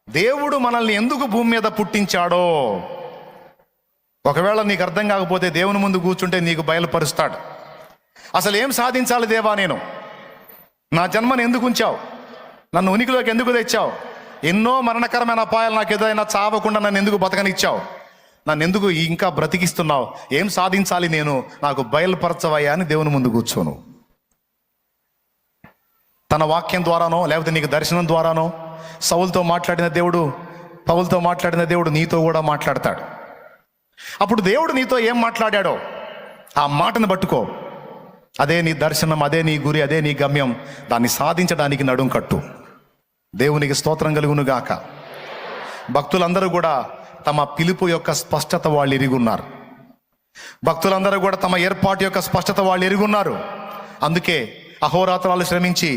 దేవుడు మనల్ని ఎందుకు భూమి మీద పుట్టించాడో ఒకవేళ నీకు అర్థం కాకపోతే దేవుని ముందు కూర్చుంటే నీకు బయలుపరుస్తాడు. అసలు ఏం సాధించాలి దేవా, నేను నా జన్మను ఎందుకు ఉంచావు, నన్ను ఉనికిలోకి ఎందుకు తెచ్చావు, ఎన్నో మరణకరమైన అపాయాలు నాకు ఎదురైనా చావకుండా నన్ను ఎందుకు బతకనిచ్చావు, నన్ను ఎందుకు ఇంకా బ్రతికిస్తున్నావు, ఏం సాధించాలి నేను, నాకు బయలుపరచవయ్యా అని దేవుని ముందు కూర్చోను. తన వాక్యం ద్వారానో లేకపోతే నీకు దర్శనం ద్వారానో పౌలుతో మాట్లాడిన దేవుడు నీతో కూడా మాట్లాడతాడు. అప్పుడు దేవుడు నీతో ఏం మాట్లాడాడో ఆ మాటను పట్టుకో. అదే నీ దర్శనం, అదే నీ గురి, అదే నీ గమ్యం. దాన్ని సాధించడానికి నడుం కట్టు. దేవునికి స్తోత్రం కలుగును గాక. భక్తులందరూ కూడా తమ పిలుపు యొక్క స్పష్టత వాళ్ళు ఎరుగున్నారు. భక్తులందరూ కూడా తమ ఏర్పాటు యొక్క స్పష్టత వాళ్ళు ఎరుగున్నారు. అందుకే అహోరాత్రాలు శ్రమించి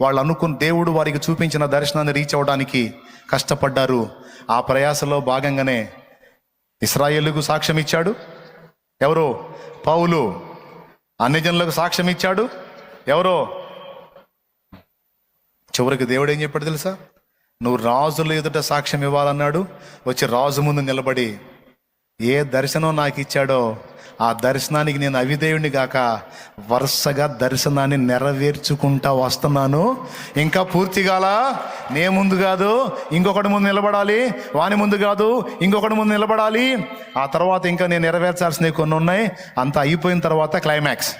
వాళ్ళు అనుకున్న దేవుడు వారికి చూపించిన దర్శనాన్ని రీచ్ అవ్వడానికి కష్టపడ్డారు. ఆ ప్రయాసలో భాగంగానే ఇశ్రాయేలుకు సాక్ష్యం ఇచ్చాడు ఎవరో, పౌలు. అన్యజనులకు సాక్ష్యం ఇచ్చాడు ఎవరో. చివరికి దేవుడు ఏం చెప్పాడు తెలుసా? నువ్వు రాజుల ఎదుట సాక్ష్యం ఇవ్వాలన్నాడు. వచ్చి రాజు ముందు నిలబడి ఏ దర్శనం నాకు ఇచ్చాడో ఆ దర్శనానికి నేను అవిధేయుడిని కాక వరుసగా దర్శనాన్ని నెరవేర్చుకుంటా వస్తున్నాను. ఇంకా పూర్తి కాల. నే ముందు కాదు ఇంకొకటి ముందు నిలబడాలి, వాని ముందు కాదు ఇంకొకటి ముందు నిలబడాలి. ఆ తర్వాత ఇంకా నేను నెరవేర్చాల్సినవి కొన్ని ఉన్నాయి. అంతా అయిపోయిన తర్వాత క్లైమాక్స్.